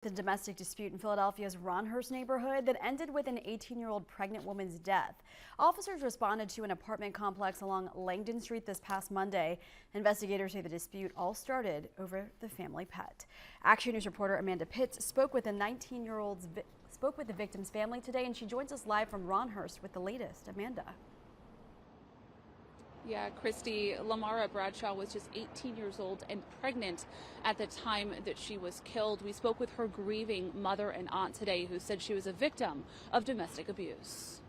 The domestic dispute in Philadelphia's Ronhurst neighborhood that ended with an 18-year-old pregnant woman's death. Officers responded to an apartment complex along Langdon Street this past Monday. Investigators say the dispute all started over the family pet. Action News reporter Amanda Pitts spoke with the victim's family today, and she joins us live from Ronhurst with the latest. Amanda. Yeah, Christy, Lemmarra Bradshaw was just 18 years old and pregnant at the time that she was killed. We spoke with her grieving mother and aunt today, who said she was a victim of domestic abuse.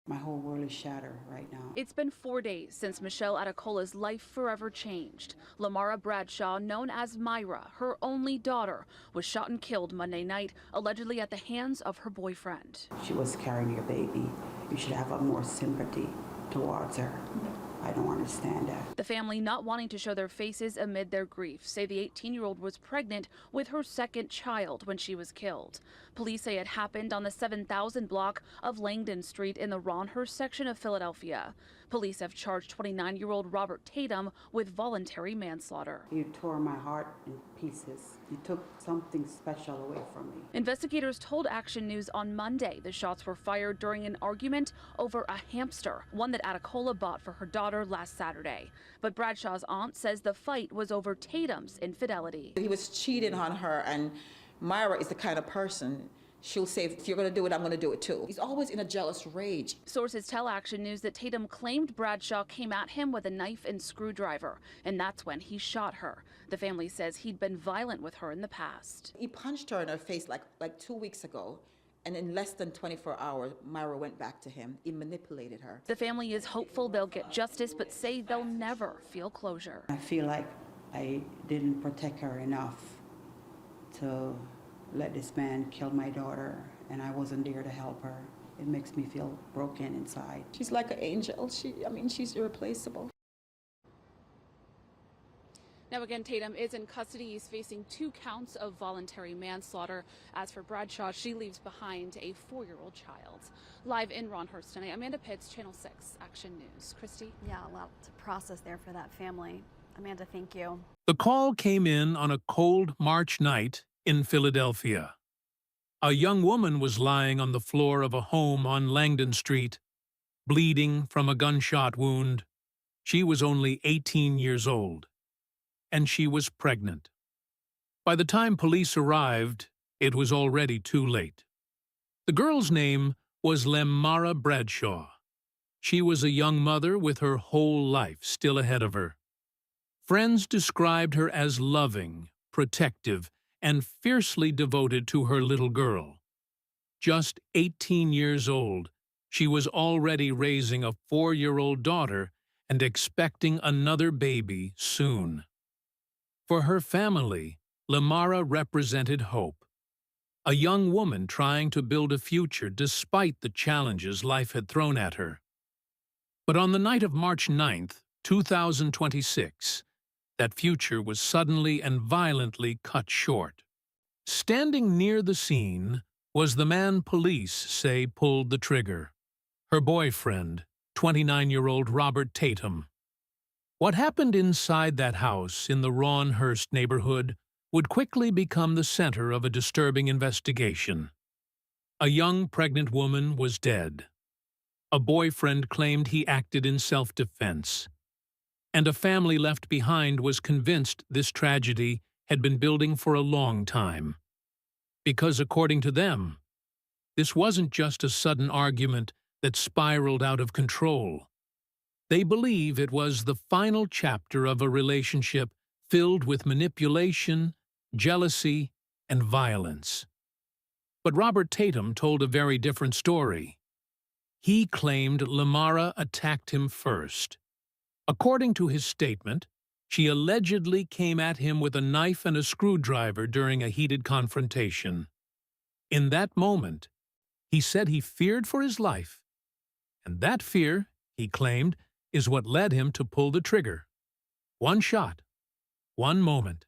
My whole world is shattered right now. It's been 4 days since Michelle Adecola's life forever changed. Lemmarra Bradshaw, known as Myra, her only daughter, was shot and killed Monday night, allegedly at the hands of her boyfriend. She was carrying your baby. You should have more sympathy towards her. I don't understand that. The family, not wanting to show their faces amid their grief, say the 18-year-old was pregnant with her second child when she was killed. Police say it happened on the 7000 block of Langdon Street in the Ronhurst section of Philadelphia. Police have charged 29-year-old Robert Tatum with voluntary manslaughter. You tore my heart in pieces. You took something special away from me. Investigators told Action News on Monday the shots were fired during an argument over a hamster, one that Adecola bought for her daughter last Saturday. But Bradshaw's aunt says the fight was over Tatum's infidelity. He was cheating on her, and Myra is the kind of person, she'll say, if you're going to do it, I'm going to do it too. He's always in a jealous rage. Sources tell Action News that Tatum claimed Bradshaw came at him with a knife and screwdriver, and that's when he shot her. The family says he'd been violent with her in the past. He punched her in her face like 2 weeks ago, and in less than 24 hours, Myra went back to him. He manipulated her. The family is hopeful they'll get justice, but say they'll never feel closure. I feel like I didn't protect her enough to let this man kill my daughter, and I wasn't there to help her. It makes me feel broken inside. She's like an angel. She's irreplaceable. Now again, Tatum is in custody. He's facing 2 counts of voluntary manslaughter. As for Bradshaw, she leaves behind a 4-year-old child. Live in Ronhurst tonight, Amanda Pitts, Channel 6 Action News. Christy? Yeah, a lot to process there for that family. Amanda, thank you. The call came in on a cold March night in Philadelphia. A young woman was lying on the floor of a home on Langdon Street, bleeding from a gunshot wound. She was only 18 years old, and she was pregnant. By the time police arrived, it was already too late. The girl's name was Lemmarra Bradshaw. She was a young mother with her whole life still ahead of her. Friends described her as loving, protective, and fiercely devoted to her little girl. Just 18 years old, she was already raising a 4-year-old daughter and expecting another baby soon. For her family, Lemmarra represented hope, a young woman trying to build a future despite the challenges life had thrown at her. But on the night of March 9th, 2026, that future was suddenly and violently cut short. Standing near the scene was the man police say pulled the trigger, her boyfriend, 29-year-old Robert Tatum. What happened inside that house in the Ronhurst neighborhood would quickly become the center of a disturbing investigation. A young pregnant woman was dead. A boyfriend claimed he acted in self-defense. And a family left behind was convinced this tragedy had been building for a long time. Because according to them, this wasn't just a sudden argument that spiraled out of control. They believe it was the final chapter of a relationship filled with manipulation, jealousy, and violence. But Robert Tatum told a very different story. He claimed Lemmarra attacked him first. According to his statement, she allegedly came at him with a knife and a screwdriver during a heated confrontation. In that moment, he said he feared for his life, and that fear, he claimed, is what led him to pull the trigger. One shot, one moment,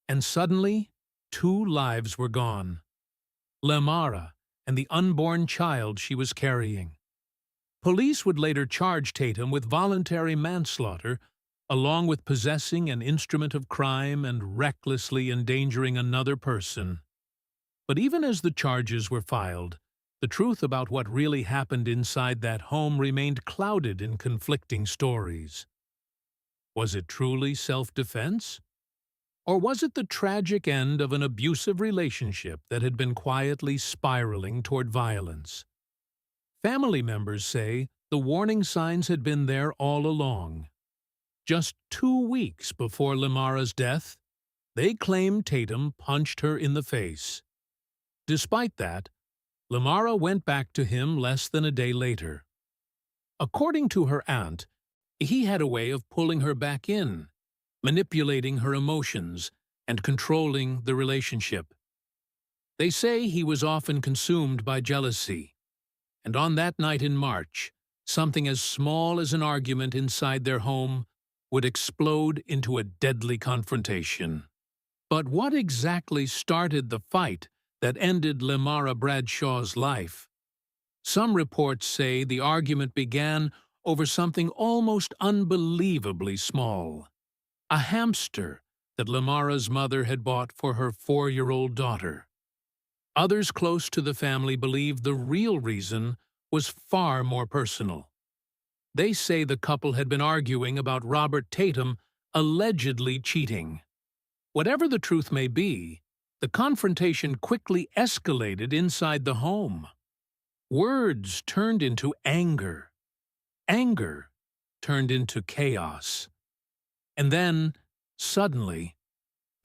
and suddenly 2 lives were gone. Lemmarra and the unborn child she was carrying. Police would later charge Tatum with voluntary manslaughter, along with possessing an instrument of crime and recklessly endangering another person. But even as the charges were filed, the truth about what really happened inside that home remained clouded in conflicting stories. Was it truly self-defense? Or was it the tragic end of an abusive relationship that had been quietly spiraling toward violence? Family members say the warning signs had been there all along. Just 2 weeks before Lemmarra's death, they claimed Tatum punched her in the face. Despite that, Lemmarra went back to him less than a day later. According to her aunt, he had a way of pulling her back in, manipulating her emotions, and controlling the relationship. They say he was often consumed by jealousy, and on that night in March, something as small as an argument inside their home would explode into a deadly confrontation. But what exactly started the fight that ended Lemmarra Bradshaw's life? Some reports say the argument began over something almost unbelievably small: a hamster that Lemmarra's mother had bought for her 4-year-old daughter. Others close to the family believe the real reason was far more personal. They say the couple had been arguing about Robert Tatum allegedly cheating. Whatever the truth may be, the confrontation quickly escalated inside the home. Words turned into anger. Anger turned into chaos. And then, suddenly,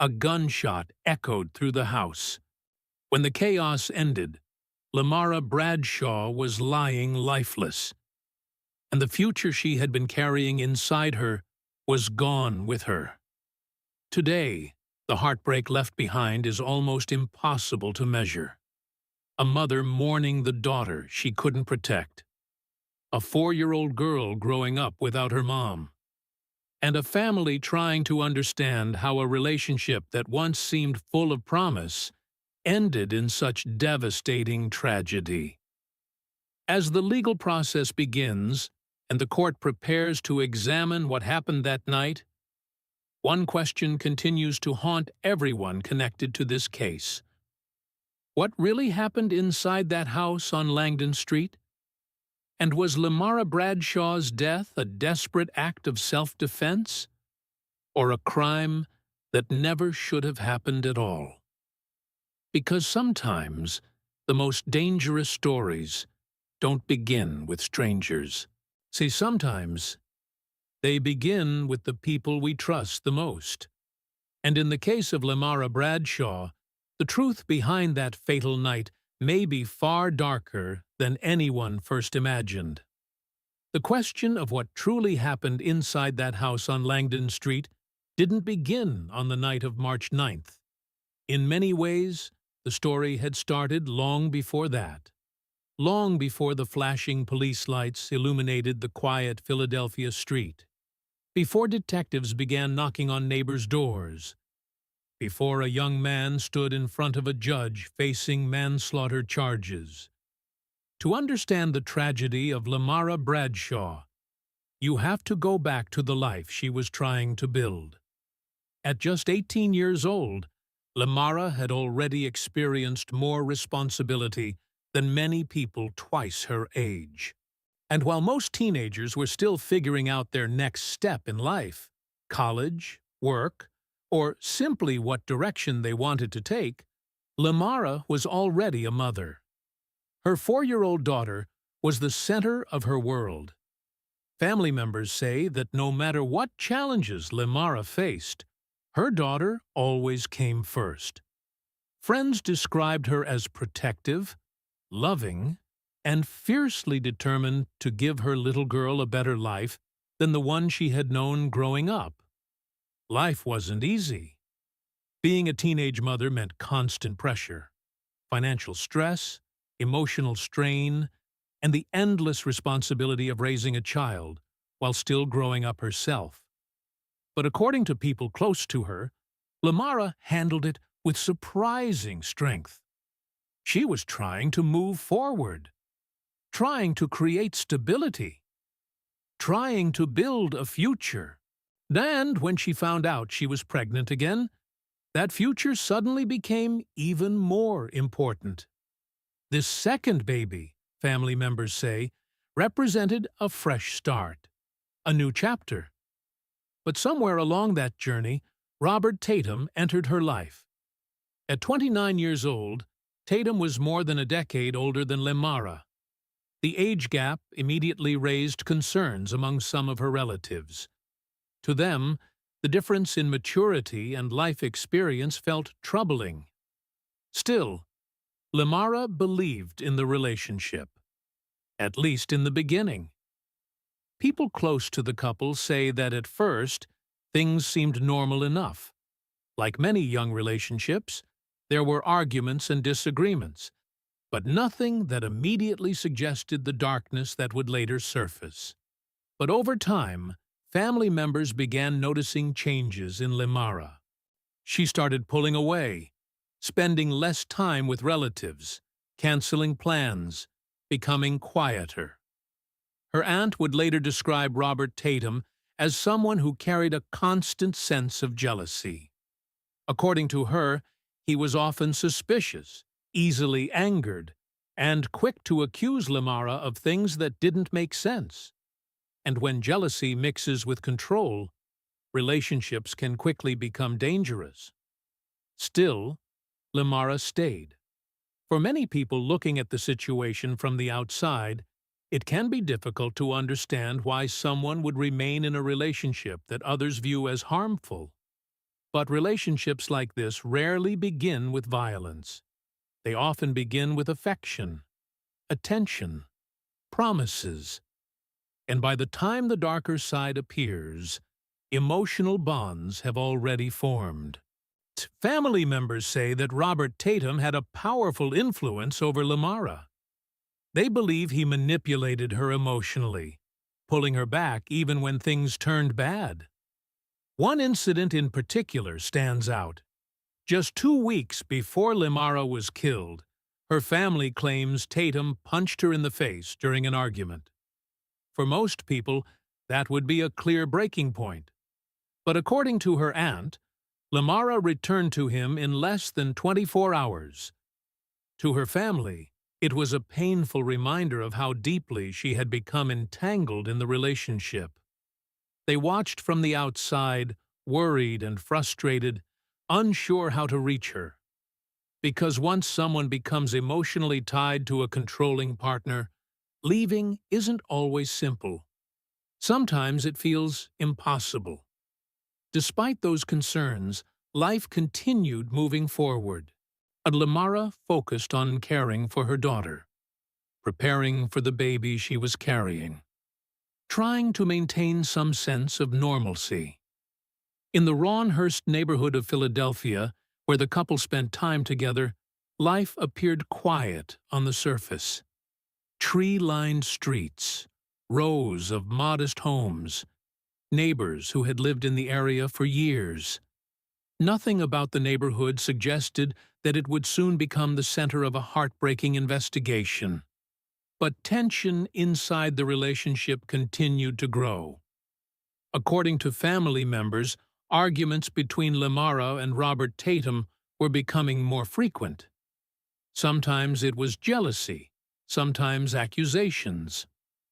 a gunshot echoed through the house. When the chaos ended, Lemmarra Bradshaw was lying lifeless, and the future she had been carrying inside her was gone with her. Today, the heartbreak left behind is almost impossible to measure. A mother mourning the daughter she couldn't protect, a 4-year-old girl growing up without her mom, and a family trying to understand how a relationship that once seemed full of promise ended in such devastating tragedy. As the legal process begins and the court prepares to examine what happened that night, one question continues to haunt everyone connected to this case. What really happened inside that house on Langdon Street? And was Lemmarra Bradshaw's death a desperate act of self-defense, or a crime that never should have happened at all? Because sometimes the most dangerous stories don't begin with strangers. See, sometimes they begin with the people we trust the most. And in the case of Lemmarra Bradshaw, the truth behind that fatal night may be far darker than anyone first imagined. The question of what truly happened inside that house on Langdon Street didn't begin on the night of March 9th. In many ways, the story had started long before that. Long before the flashing police lights illuminated the quiet Philadelphia street. Before detectives began knocking on neighbors' doors. Before a young man stood in front of a judge facing manslaughter charges. To understand the tragedy of Lemmarra Bradshaw, you have to go back to the life she was trying to build. At just 18 years old, Lemmarra had already experienced more responsibility than many people twice her age. And while most teenagers were still figuring out their next step in life, college, work, or simply what direction they wanted to take, Lemmarra was already a mother. Her 4-year-old daughter was the center of her world. Family members say that no matter what challenges Lemmarra faced, her daughter always came first. Friends described her as protective, loving, and fiercely determined to give her little girl a better life than the one she had known growing up. Life wasn't easy. Being a teenage mother meant constant pressure, financial stress, emotional strain, and the endless responsibility of raising a child while still growing up herself. But according to people close to her, Lemmarra handled it with surprising strength. She was trying to move forward, trying to create stability, trying to build a future. And when she found out she was pregnant again, that future suddenly became even more important. This second baby, family members say, represented a fresh start, a new chapter. But somewhere along that journey, Robert Tatum entered her life. At 29 years old, Tatum was more than a decade older than Lemmarra. The age gap immediately raised concerns among some of her relatives. To them, the difference in maturity and life experience felt troubling. Still, Lemmarra believed in the relationship, at least in the beginning. People close to the couple say that at first, things seemed normal enough. Like many young relationships, there were arguments and disagreements, but nothing that immediately suggested the darkness that would later surface. But over time, family members began noticing changes in Lemmarra. She started pulling away, spending less time with relatives, canceling plans, becoming quieter. Her aunt would later describe Robert Tatum as someone who carried a constant sense of jealousy. According to her, he was often suspicious, easily angered, and quick to accuse Lemmarra of things that didn't make sense. And when jealousy mixes with control, relationships can quickly become dangerous. Still, Lemmarra stayed. For many people looking at the situation from the outside, it can be difficult to understand why someone would remain in a relationship that others view as harmful. But relationships like this rarely begin with violence. They often begin with affection, attention, promises. And by the time the darker side appears, emotional bonds have already formed. Family members say that Robert Tatum had a powerful influence over Lemmarra. They believe he manipulated her emotionally, pulling her back even when things turned bad. One incident in particular stands out. Just 2 weeks before Lemmarra was killed, her family claims Tatum punched her in the face during an argument. For most people, that would be a clear breaking point. But according to her aunt, Lemmarra returned to him in less than 24 hours. To her family, it was a painful reminder of how deeply she had become entangled in the relationship. They watched from the outside, worried and frustrated, unsure how to reach her. Because once someone becomes emotionally tied to a controlling partner, leaving isn't always simple. Sometimes it feels impossible. Despite those concerns, life continued moving forward, and Lemmarra focused on caring for her daughter, preparing for the baby she was carrying, trying to maintain some sense of normalcy. In the Ronhurst neighborhood of Philadelphia, where the couple spent time together, life appeared quiet on the surface. Tree-lined streets, rows of modest homes, neighbors who had lived in the area for years. Nothing about the neighborhood suggested that it would soon become the center of a heartbreaking investigation. But tension inside the relationship continued to grow. According to family members, arguments between Lemmarra and Robert Tatum were becoming more frequent. Sometimes it was jealousy, sometimes accusations.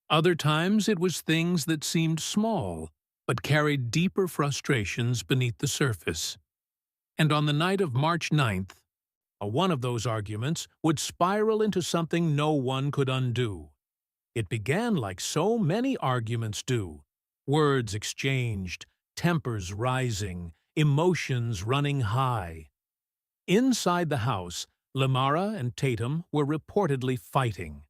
Other times it was things that seemed small, but carried deeper frustrations beneath the surface. And on the night of March 9th, one of those arguments would spiral into something no one could undo. It began like so many arguments do, words exchanged, tempers rising, emotions running high. Inside the house, Lemmarra and Tatum were reportedly fighting.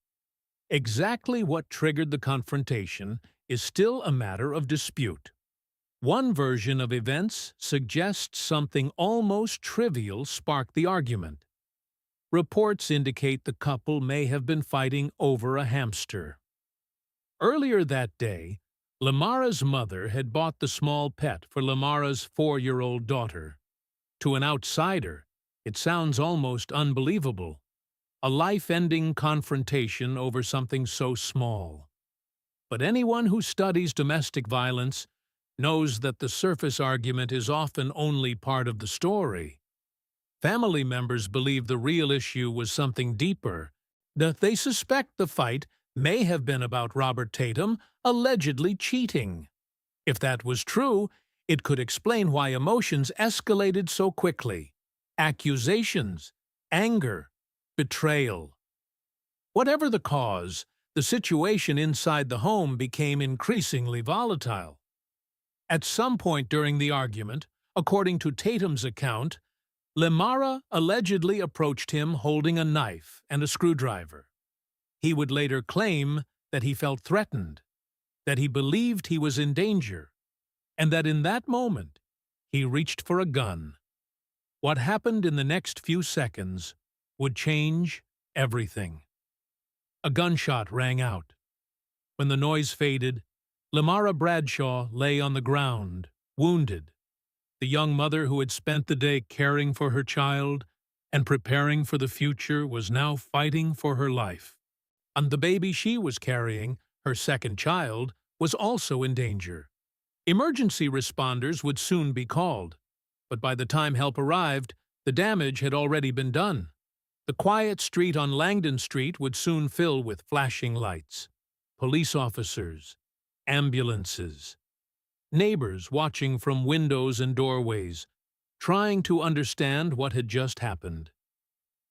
Exactly what triggered the confrontation is still a matter of dispute. One version of events suggests something almost trivial sparked the argument. Reports indicate the couple may have been fighting over a hamster. Earlier that day, Lemmarra's mother had bought the small pet for Lemmarra's 4-year-old daughter. To an outsider, it sounds almost unbelievable. A life-ending confrontation over something so small. But anyone who studies domestic violence knows that the surface argument is often only part of the story. Family members believe the real issue was something deeper, that they suspect the fight may have been about Robert Tatum allegedly cheating. If that was true, it could explain why emotions escalated so quickly. Accusations, anger, betrayal. Whatever the cause, the situation inside the home became increasingly volatile. At some point during the argument, according to Tatum's account, Lemmarra allegedly approached him holding a knife and a screwdriver. He would later claim that he felt threatened, that he believed he was in danger, and that in that moment he reached for a gun. What happened in the next few seconds would change everything. A gunshot rang out. When the noise faded, Lemmarra Bradshaw lay on the ground, wounded. The young mother who had spent the day caring for her child and preparing for the future was now fighting for her life. And the baby she was carrying, her second child, was also in danger. Emergency responders would soon be called, but by the time help arrived, the damage had already been done. The quiet street on Langdon Street would soon fill with flashing lights, police officers, ambulances, neighbors watching from windows and doorways, trying to understand what had just happened.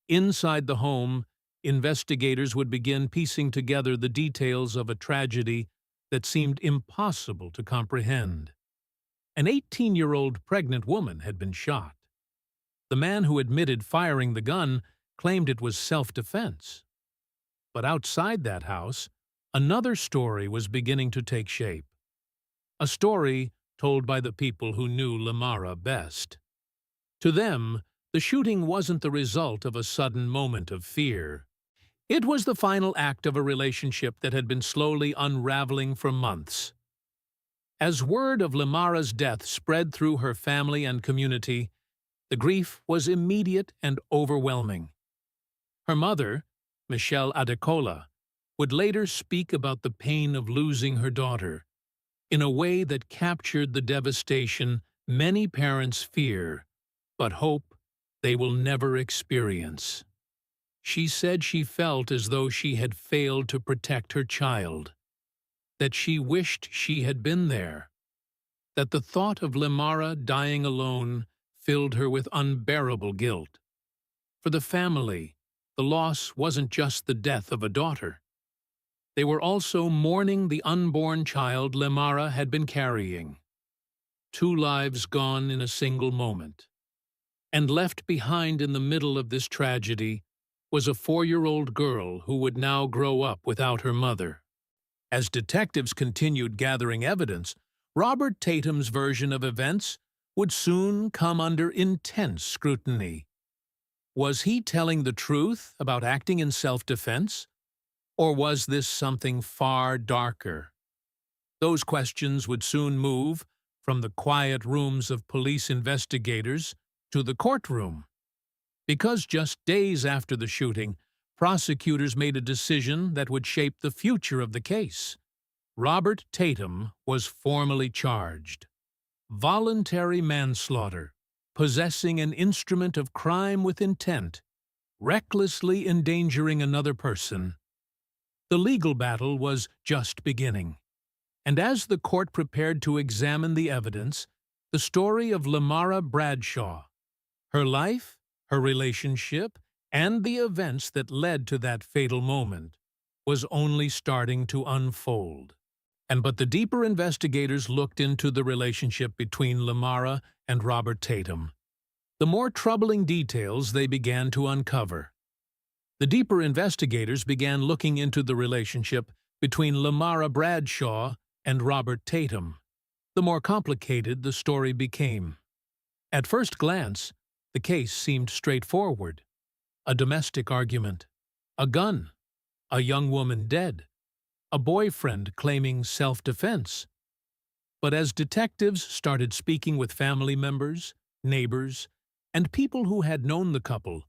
Inside the home, investigators would begin piecing together the details of a tragedy that seemed impossible to comprehend. An 18-year-old pregnant woman had been shot. The man who admitted firing the gun claimed it was self-defense. But outside that house, another story was beginning to take shape. A story told by the people who knew Lemmarra best. To them, the shooting wasn't the result of a sudden moment of fear. It was the final act of a relationship that had been slowly unraveling for months. As word of Lemmarra's death spread through her family and community, the grief was immediate and overwhelming. Her mother, Michelle Adekola, would later speak about the pain of losing her daughter in a way that captured the devastation many parents fear, but hope they will never experience. She said she felt as though she had failed to protect her child, that she wished she had been there, that the thought of Lemmarra dying alone filled her with unbearable guilt. For the family, the loss wasn't just the death of a daughter. They were also mourning the unborn child Lemmarra had been carrying. 2 lives gone in a single moment. And left behind in the middle of this tragedy was a 4-year-old girl who would now grow up without her mother. As detectives continued gathering evidence, Robert Tatum's version of events would soon come under intense scrutiny. Was he telling the truth about acting in self-defense? Or was this something far darker? Those questions would soon move from the quiet rooms of police investigators to the courtroom. Because just days after the shooting, prosecutors made a decision that would shape the future of the case. Robert Tatum was formally charged. Voluntary manslaughter, possessing an instrument of crime with intent, recklessly endangering another person. The legal battle was just beginning. And as the court prepared to examine the evidence, the story of Lemmarra Bradshaw, her life, her relationship, and the events that led to that fatal moment, was only starting to unfold. But the deeper investigators looked into the relationship between Lemmarra and Robert Tatum, the more troubling details they began to uncover. The deeper investigators began looking into the relationship between Lemmarra Bradshaw and Robert Tatum. The more complicated the story became. At first glance, the case seemed straightforward. A domestic argument, a gun, a young woman dead, a boyfriend claiming self-defense. But as detectives started speaking with family members, neighbors, and people who had known the couple,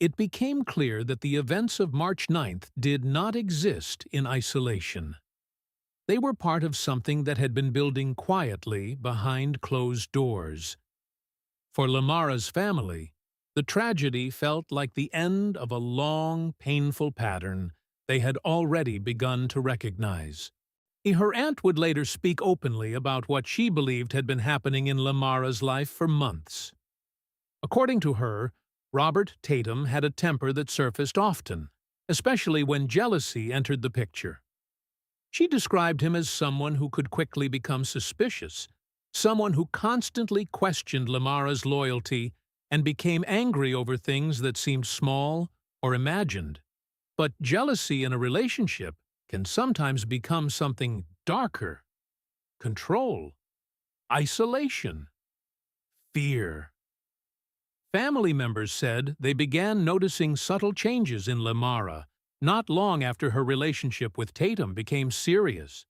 it became clear that the events of March 9th did not exist in isolation. They were part of something that had been building quietly behind closed doors. For Lemmarra's family, The tragedy felt like the end of a long, painful pattern they had already begun to recognize. Her aunt would later speak openly about what she believed had been happening in Lemmarra's life for months. According to her, Robert Tatum had a temper that surfaced often, especially when jealousy entered the picture. She described him as someone who could quickly become suspicious, someone who constantly questioned Lemmarra's loyalty and became angry over things that seemed small or imagined. But jealousy in a relationship can sometimes become something darker: control, isolation, fear. Family members said they began noticing subtle changes in Lemmarra not long after her relationship with Tatum became serious.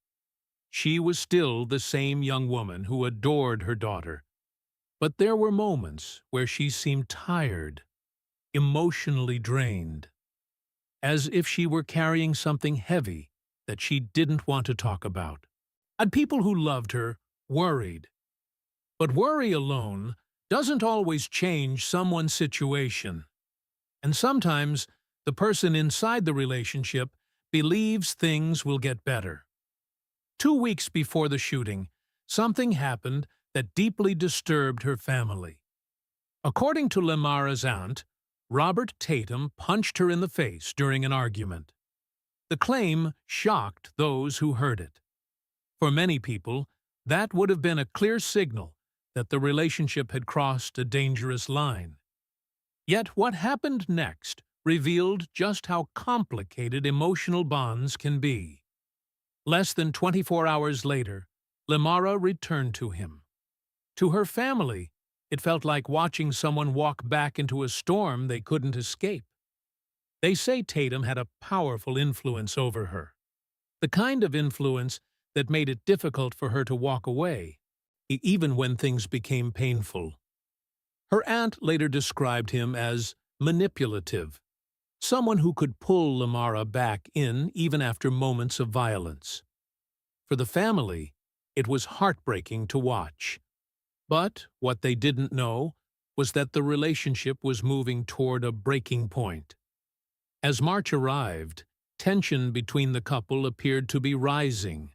She was still the same young woman who adored her daughter, but there were moments where she seemed tired, emotionally drained, as if she were carrying something heavy that she didn't want to talk about. And people who loved her worried. But worry alone doesn't always change someone's situation. And sometimes the person inside the relationship believes things will get better. 2 weeks before the shooting, something happened that deeply disturbed her family. According to Lemmarra's aunt, Robert Tatum punched her in the face during an argument. The claim shocked those who heard it. For many people, that would have been a clear signal that the relationship had crossed a dangerous line. Yet what happened next revealed just how complicated emotional bonds can be. Less than 24 hours later, Lemmarra returned to him. To her family, it felt like watching someone walk back into a storm they couldn't escape. They say Tatum had a powerful influence over her, the kind of influence that made it difficult for her to walk away, even when things became painful. Her aunt later described him as manipulative, someone who could pull Lemmarra back in even after moments of violence. For the family, it was heartbreaking to watch. But what they didn't know was that the relationship was moving toward a breaking point. As March arrived, tension between the couple appeared to be rising.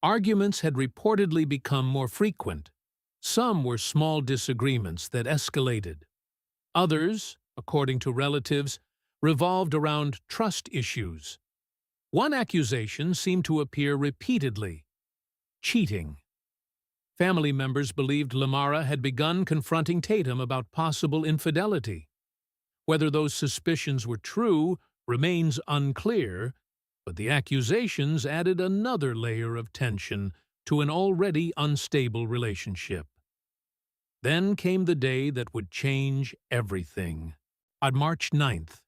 Arguments had reportedly become more frequent. Some were small disagreements that escalated. Others, according to relatives, revolved around trust issues. One accusation seemed to appear repeatedly: cheating. Family members believed Lemmarra had begun confronting Tatum about possible infidelity. Whether those suspicions were true remains unclear, but the accusations added another layer of tension to an already unstable relationship. Then came the day that would change everything. On March 9th.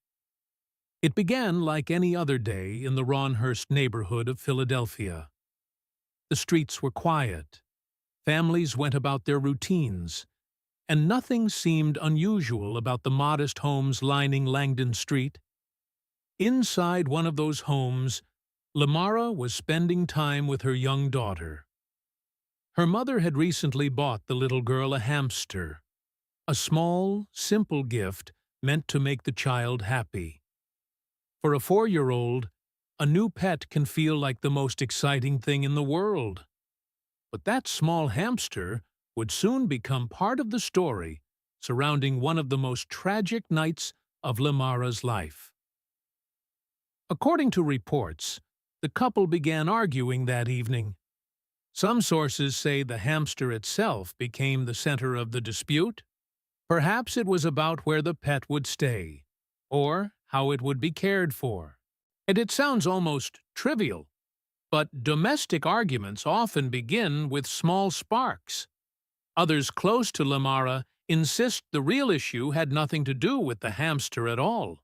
It began like any other day in the Ronhurst neighborhood of Philadelphia. The streets were quiet. Families went about their routines, and nothing seemed unusual about the modest homes lining Langdon Street. Inside one of those homes, Lemmarra was spending time with her young daughter. Her mother had recently bought the little girl a hamster, a small, simple gift meant to make the child happy. For a 4-year-old, a new pet can feel like the most exciting thing in the world. But that small hamster would soon become part of the story surrounding one of the most tragic nights of Lemmarra's life. According to reports, the couple began arguing that evening. Some sources say the hamster itself became the center of the dispute. Perhaps it was about where the pet would stay, or how it would be cared for. And it sounds almost trivial, but domestic arguments often begin with small sparks. Others close to Lemmarra insist the real issue had nothing to do with the hamster at all.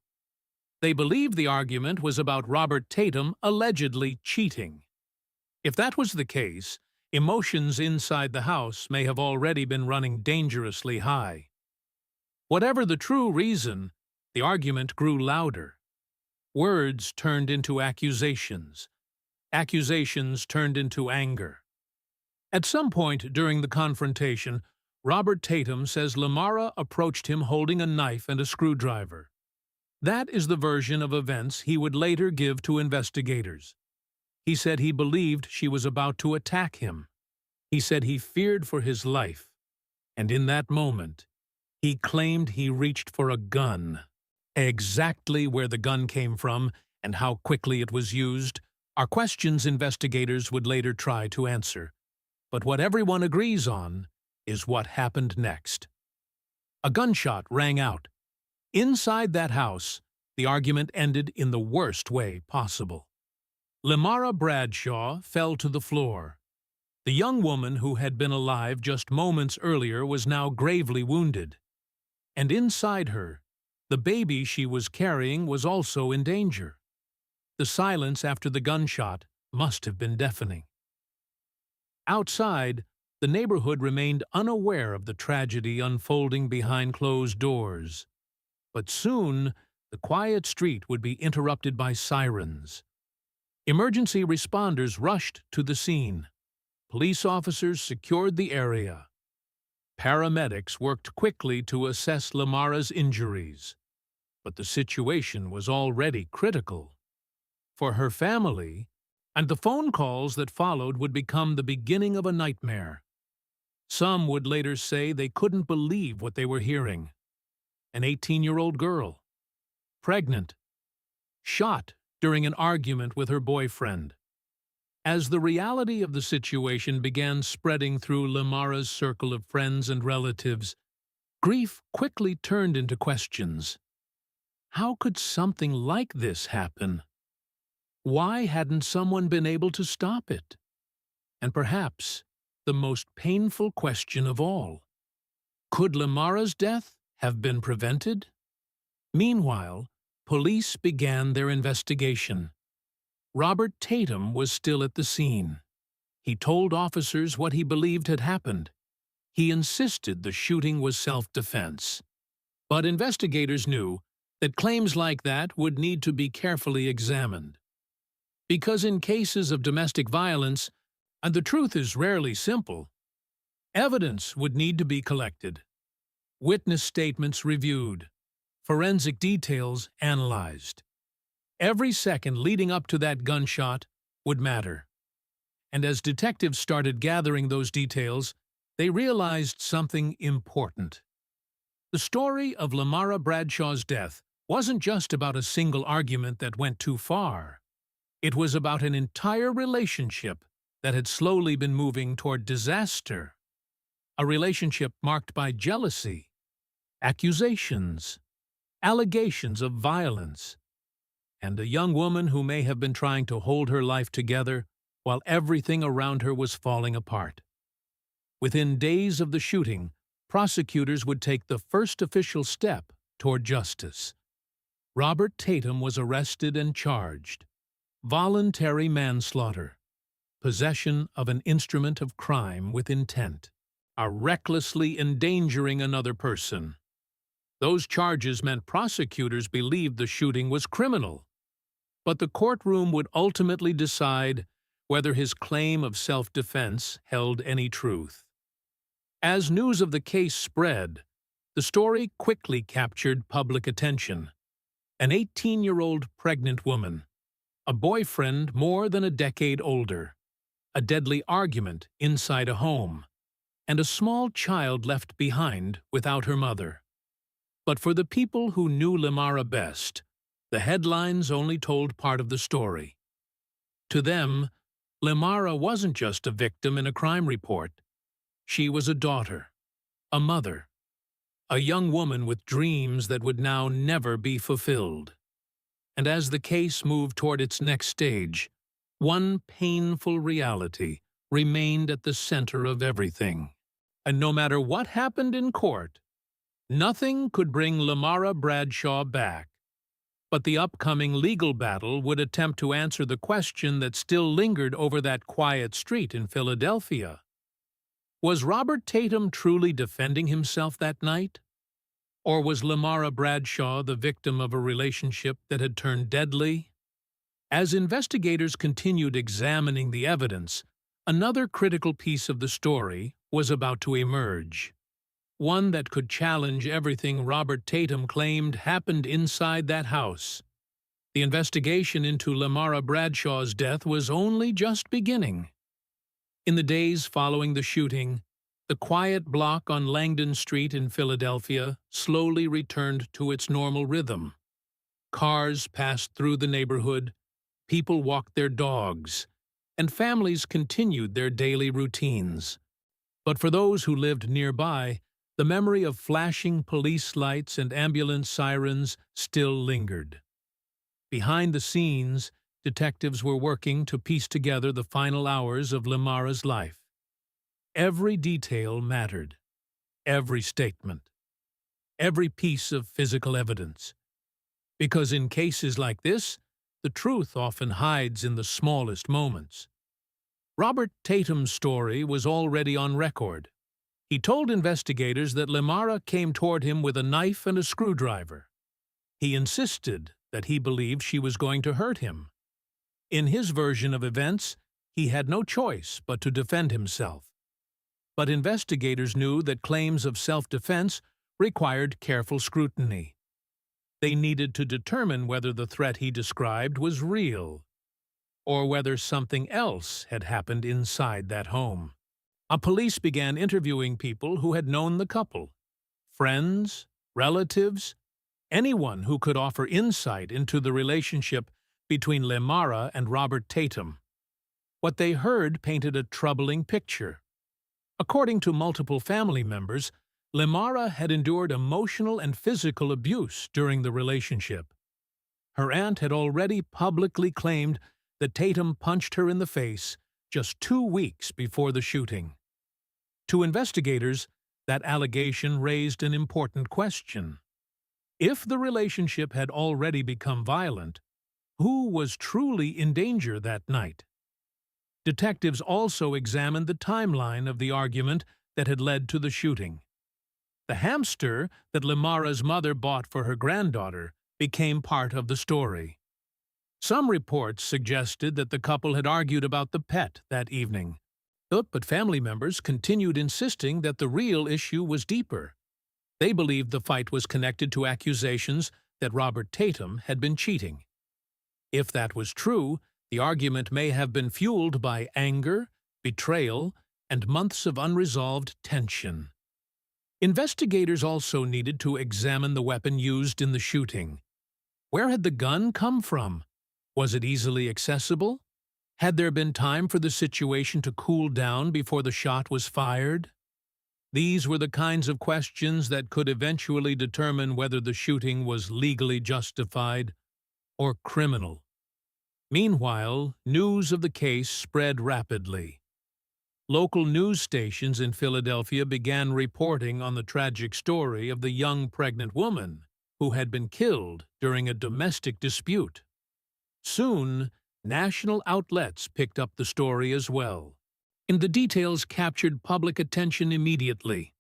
They believe the argument was about Robert Tatum allegedly cheating. If that was the case, emotions inside the house may have already been running dangerously high. Whatever the true reason, the argument grew louder. Words turned into accusations. Accusations turned into anger. At some point during the confrontation, Robert Tatum says Lemmarra approached him holding a knife and a screwdriver. That is the version of events he would later give to investigators. He said he believed she was about to attack him. He said he feared for his life. And in that moment, he claimed he reached for a gun. Exactly where the gun came from and how quickly it was used are questions investigators would later try to answer. But what everyone agrees on is what happened next. A gunshot rang out. Inside that house, the argument ended in the worst way possible. Lemmarra Bradshaw fell to the floor. The young woman who had been alive just moments earlier was now gravely wounded. And inside her, the baby she was carrying was also in danger. The silence after the gunshot must have been deafening. Outside, the neighborhood remained unaware of the tragedy unfolding behind closed doors. But soon, the quiet street would be interrupted by sirens. Emergency responders rushed to the scene. Police officers secured the area. Paramedics worked quickly to assess Lemmarra's injuries. But the situation was already critical. For her family, and the phone calls that followed would become the beginning of a nightmare. Some would later say they couldn't believe what they were hearing. An 18-year-old girl, pregnant, shot during an argument with her boyfriend. As the reality of the situation began spreading through Lemmarra's circle of friends and relatives, grief quickly turned into questions. How could something like this happen? Why hadn't someone been able to stop it? And perhaps the most painful question of all, could Lemmarra's death have been prevented? Meanwhile, police began their investigation. Robert Tatum was still at the scene. He told officers what he believed had happened. He insisted the shooting was self-defense. But investigators knew that claims like that would need to be carefully examined. Because in cases of domestic violence, and the truth is rarely simple, evidence would need to be collected, witness statements reviewed, forensic details analyzed. Every second leading up to that gunshot would matter. And as detectives started gathering those details, they realized something important. The story of Lemmarra Bradshaw's death wasn't just about a single argument that went too far. It was about an entire relationship that had slowly been moving toward disaster. A relationship marked by jealousy, accusations, allegations of violence, and a young woman who may have been trying to hold her life together while everything around her was falling apart. Within days of the shooting, prosecutors would take the first official step toward justice. Robert Tatum was arrested and charged. Voluntary manslaughter, possession of an instrument of crime with intent, are recklessly endangering another person. Those charges meant prosecutors believed the shooting was criminal, but the courtroom would ultimately decide whether his claim of self-defense held any truth. As news of the case spread, the story quickly captured public attention. An 18-year-old pregnant woman, a boyfriend more than a decade older, a deadly argument inside a home, and a small child left behind without her mother. But for the people who knew Lemmarra best, the headlines only told part of the story. To them, Lemmarra wasn't just a victim in a crime report. She was a daughter, a mother, a young woman with dreams that would now never be fulfilled. And as the case moved toward its next stage, one painful reality remained at the center of everything. And no matter what happened in court, nothing could bring Lemmarra Bradshaw back. But the upcoming legal battle would attempt to answer the question that still lingered over that quiet street in Philadelphia. Was Robert Tatum truly defending himself that night? Or was Lemmarra Bradshaw the victim of a relationship that had turned deadly? As investigators continued examining the evidence, another critical piece of the story was about to emerge. one that could challenge everything Robert Tatum claimed happened inside that house. The investigation into Lemmarra Bradshaw's death was only just beginning. In the days following the shooting, the quiet block on Langdon Street in Philadelphia slowly returned to its normal rhythm. Cars passed through the neighborhood, people walked their dogs, and families continued their daily routines. But for those who lived nearby, the memory of flashing police lights and ambulance sirens still lingered. Behind the scenes, detectives were working to piece together the final hours of Lemmarra's life. Every detail mattered, every statement, every piece of physical evidence. Because in cases like this, the truth often hides in the smallest moments. Robert Tatum's story was already on record. He told investigators that Lemmarra came toward him with a knife and a screwdriver. He insisted that he believed she was going to hurt him. In his version of events, he had no choice but to defend himself. But investigators knew that claims of self-defense required careful scrutiny. They needed to determine whether the threat he described was real, or whether something else had happened inside that home. Police began interviewing people who had known the couple, friends, relatives, anyone who could offer insight into the relationship between Lemmarra and Robert Tatum. What they heard painted a troubling picture. According to multiple family members, Lemmarra had endured emotional and physical abuse during the relationship. Her aunt had already publicly claimed that Tatum punched her in the face just 2 weeks before the shooting. To investigators, that allegation raised an important question. If the relationship had already become violent, who was truly in danger that night? Detectives also examined the timeline of the argument that had led to the shooting. The hamster that Lemmarra's mother bought for her granddaughter became part of the story. Some reports suggested that the couple had argued about the pet that evening, but family members continued insisting that the real issue was deeper. They believed the fight was connected to accusations that Robert Tatum had been cheating. If that was true, the argument may have been fueled by anger, betrayal, and months of unresolved tension. Investigators also needed to examine the weapon used in the shooting. Where had the gun come from? Was it easily accessible? Had there been time for the situation to cool down before the shot was fired? These were the kinds of questions that could eventually determine whether the shooting was legally justified or criminal. Meanwhile, news of the case spread rapidly. Local news stations in Philadelphia began reporting on the tragic story of the young pregnant woman who had been killed during a domestic dispute. Soon, national outlets picked up the story as well, and the details captured public attention immediately.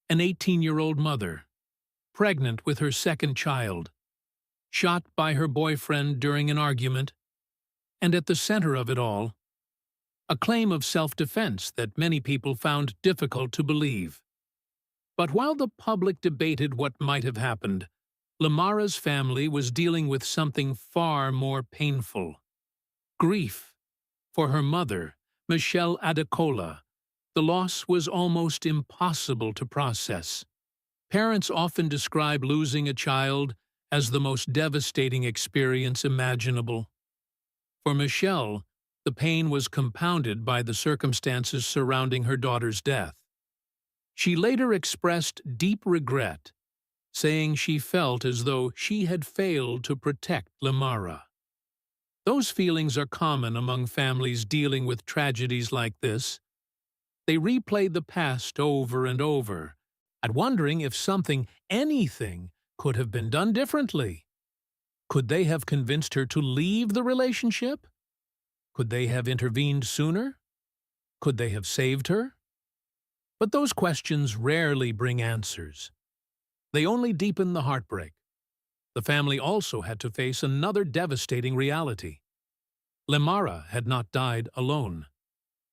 An 18-year-old mother, pregnant with her second child, shot by her boyfriend during an argument, and at the center of it all, a claim of self-defense that many people found difficult to believe. But while the public debated what might have happened, Lemmarra's family was dealing with something far more painful. Grief. For her mother, Michelle Adekola, the loss was almost impossible to process. Parents often describe losing a child as the most devastating experience imaginable. For Michelle, the pain was compounded by the circumstances surrounding her daughter's death. She later expressed deep regret, saying she felt as though she had failed to protect Lemmarra. Those feelings are common among families dealing with tragedies like this. They replay the past over and over, and wondering if something, anything, could have been done differently. Could they have convinced her to leave the relationship? Could they have intervened sooner? Could they have saved her? But those questions rarely bring answers. They only deepen the heartbreak. The family also had to face another devastating reality. Lemmarra had not died alone.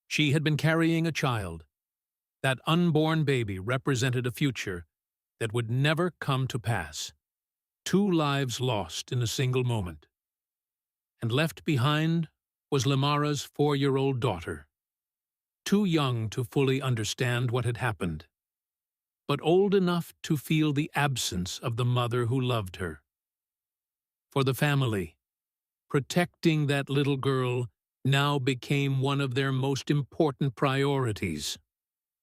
She had been carrying a child. That unborn baby represented a future that would never come to pass. 2 lives lost in a single moment. And left behind was Lemmarra's 4-year-old daughter, too young to fully understand what had happened, but old enough to feel the absence of the mother who loved her. For the family, protecting that little girl now became one of their most important priorities.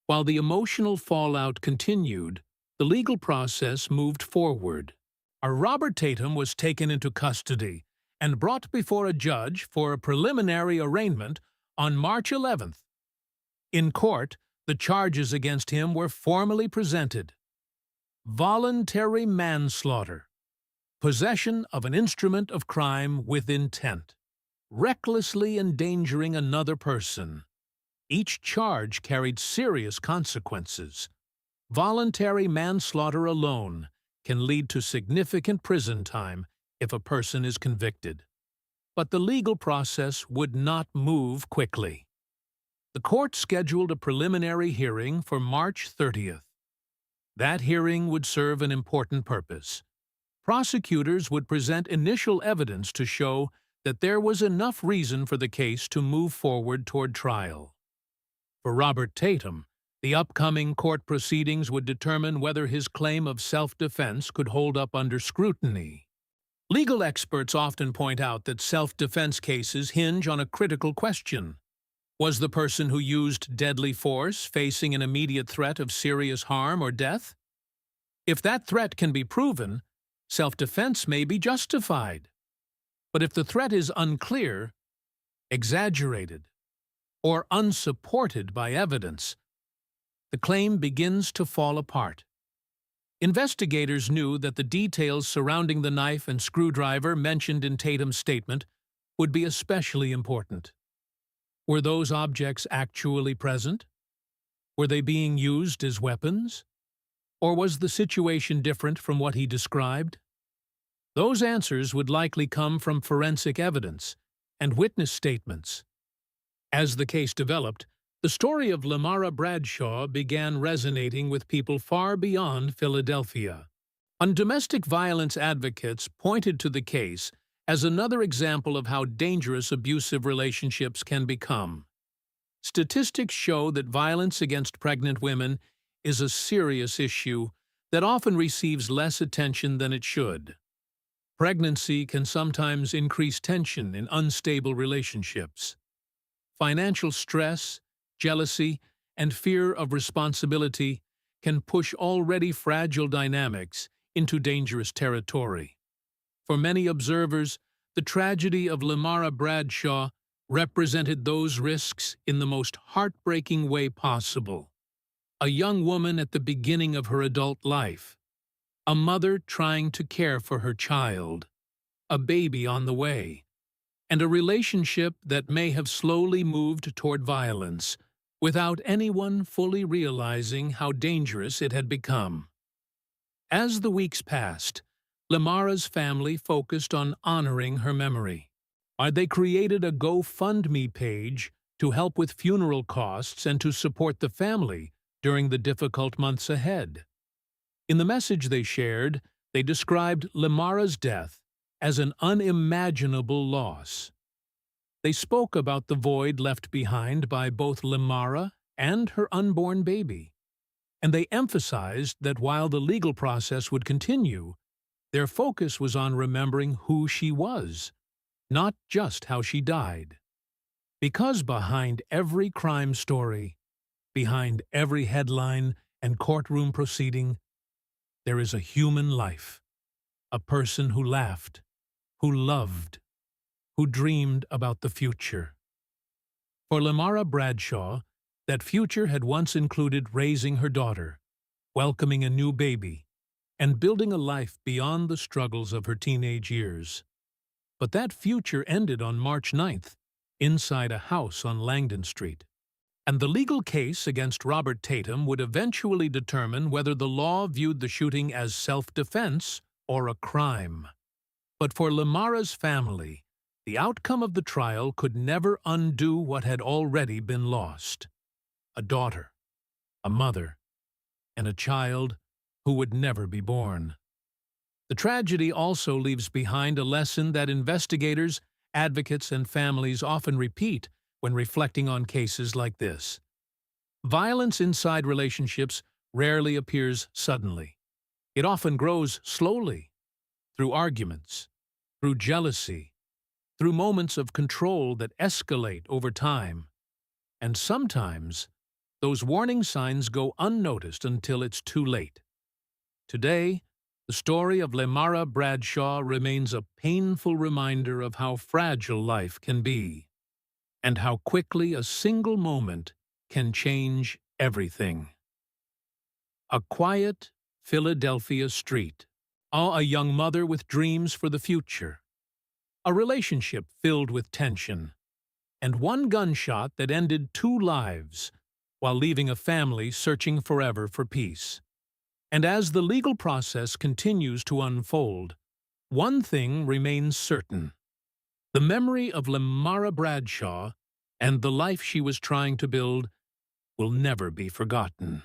While the emotional fallout continued, the legal process moved forward. Robert Tatum was taken into custody and brought before a judge for a preliminary arraignment on March 11th. In court, the charges against him were formally presented: voluntary manslaughter, possession of an instrument of crime with intent, recklessly endangering another person. Each charge carried serious consequences. Voluntary manslaughter alone can lead to significant prison time if a person is convicted. But the legal process would not move quickly. The court scheduled a preliminary hearing for March 30th. That hearing would serve an important purpose. Prosecutors would present initial evidence to show that there was enough reason for the case to move forward toward trial. For Robert Tatum, the upcoming court proceedings would determine whether his claim of self-defense could hold up under scrutiny. Legal experts often point out that self-defense cases hinge on a critical question. Was the person who used deadly force facing an immediate threat of serious harm or death? If that threat can be proven, self-defense may be justified. But if the threat is unclear, exaggerated, or unsupported by evidence, the claim begins to fall apart. Investigators knew that the details surrounding the knife and screwdriver mentioned in Tatum's statement would be especially important. Were those objects actually present? Were they being used as weapons? Or was the situation different from what he described? Those answers would likely come from forensic evidence and witness statements. As the case developed, the story of Lemmarra Bradshaw began resonating with people far beyond Philadelphia. Domestic violence advocates pointed to the case as another example of how dangerous abusive relationships can become. Statistics show that violence against pregnant women is a serious issue that often receives less attention than it should. Pregnancy can sometimes increase tension in unstable relationships. Financial stress, jealousy, and fear of responsibility can push already fragile dynamics into dangerous territory. For many observers, the tragedy of Lemmarra Bradshaw represented those risks in the most heartbreaking way possible. A young woman at the beginning of her adult life, a mother trying to care for her child, a baby on the way, and a relationship that may have slowly moved toward violence without anyone fully realizing how dangerous it had become. As the weeks passed, Lemmarra's family focused on honoring her memory. They created a GoFundMe page to help with funeral costs and to support the family during the difficult months ahead. In the message they shared, they described Lemmarra's death as an unimaginable loss. They spoke about the void left behind by both Lemmarra and her unborn baby, and they emphasized that while the legal process would continue, their focus was on remembering who she was, not just how she died. Because behind every crime story, behind every headline and courtroom proceeding, there is a human life, a person who laughed, who loved, who dreamed about the future. For Lemmarra Bradshaw, that future had once included raising her daughter, welcoming a new baby, and building a life beyond the struggles of her teenage years. But that future ended on March 9th, inside a house on Langdon Street. And the legal case against Robert Tatum would eventually determine whether the law viewed the shooting as self-defense or a crime. But for Lemmarra's family, the outcome of the trial could never undo what had already been lost: a daughter, a mother, and a child who would never be born. The tragedy also leaves behind a lesson that investigators, advocates, and families often repeat when reflecting on cases like this. Violence inside relationships rarely appears suddenly. It often grows slowly, through arguments, through jealousy, through moments of control that escalate over time. And sometimes, those warning signs go unnoticed until it's too late. Today, the story of Lemmarra Bradshaw remains a painful reminder of how fragile life can be, and how quickly a single moment can change everything. A quiet Philadelphia street. A young mother with dreams for the future. A relationship filled with tension. And one gunshot that ended 2 lives, while leaving a family searching forever for peace. And as the legal process continues to unfold, one thing remains certain. The memory of Lemmarra Bradshaw and the life she was trying to build will never be forgotten.